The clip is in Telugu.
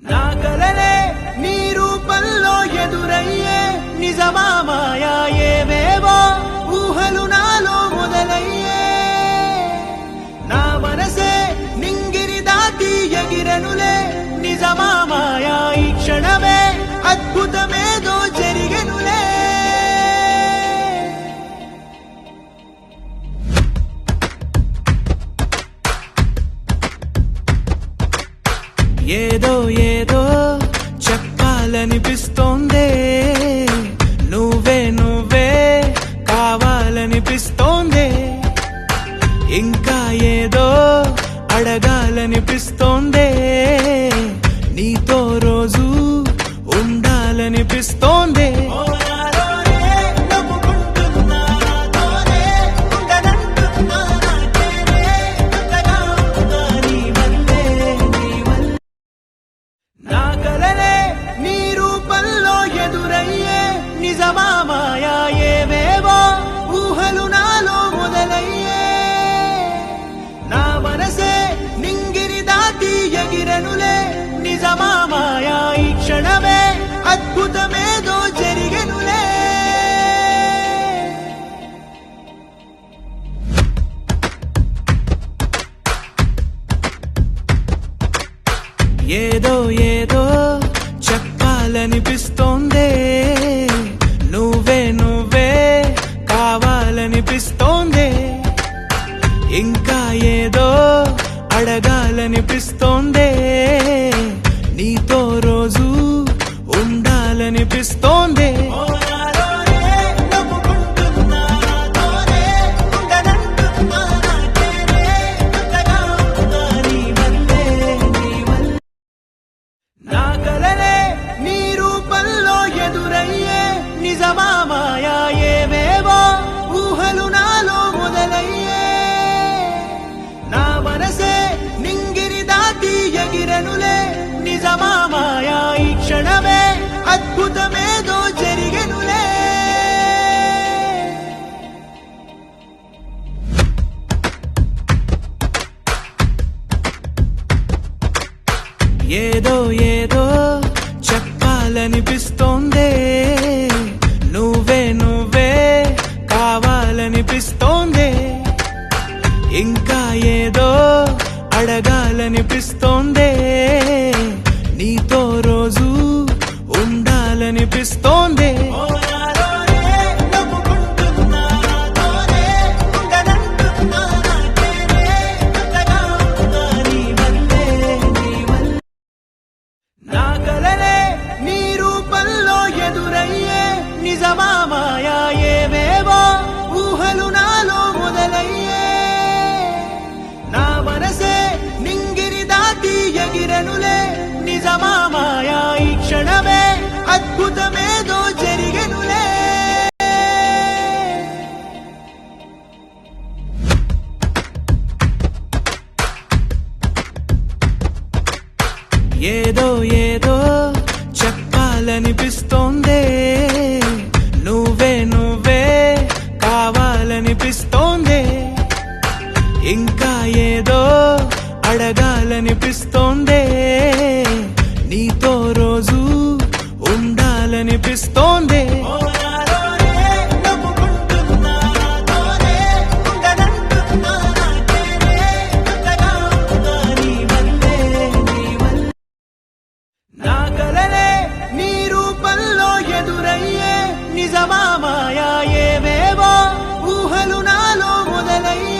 నా కలలే నీ రూపంలో ఎదురయ్యే నిజమా మాయా ఏవేవో ఊహలు నాలో మొదలయ్యే నా మనసే నింగిరి దాటి ఎగిరెనులే నిజమా మాయా ఈ క్షణమే అద్భుతమేదో జరిగెనులే ఏదో ఏదో చెప్పాలనిపిస్తోందే నువ్వే నువ్వే కావాలనిపిస్తోందే ఇంకా ఏదో అడగాలనిపిస్తోందే నీతో రోజు ఉండాలనిపిస్తోందే నా కలలే నీ రూపంలో ఎదురయ్యే నిజమా మాయా ఏవేవో ఊహలు నాలో మొదలయ్యే నా మనసే నింగిరి దాటి ఎగిరెనులే నిజమా మాయా ఈ క్షణమే అద్భుతమేదో జరిగెనులే ఏదో ఏదో చెప్పాలనిపిస్తోందే నువ్వే నువ్వే కావాలనిపిస్తోందే ఇంకా ఏదో అడగాలనిపిస్తోందే నీతో రోజు ఉండాలనిపిస్తోందే నా కలలే నీ రూపంలో ఎదురయ్యే నిజమా మాయా ఏవేవో ఊహలు నాలో మొదలయ్యే నా మనసే నింగిరి దాటి ఎగిరెనులే నిజమా మాయా ఈ క్షణమే అద్భుతమేదో జరిగెనులే ఏదో ఏదో చెప్పాలనిపిస్తోందే నువ్వే నువ్వే కావాలనిపిస్తోందే ఇంకా ఏదో అడగాలనిపిస్తోందే నీతో రోజు ఉండాలనిపిస్తోందే నా కలలే నీ రూపంలో ఎదురయ్యే నిజమా మాయా ఏవేవో ఊహలు నాలో మొదలయ్యే నా మనసే నింగిరి దాటి ఎగిరెనులే నిజమా మాయా ఈ క్షణమే అద్భుతమేదో జరిగెనులే ఏదో ఏదో చెప్పాలనిపిస్తోందే నువ్వే నువ్వే కావాలనిపిస్తోందే ఇంకా ఏదో అడగాలనిపిస్తోందే నీతో రోజు ఉండాలనిపిస్తోందే నా కలలే నీ రూపంలో ఎదురయ్యే నిజమా మాయా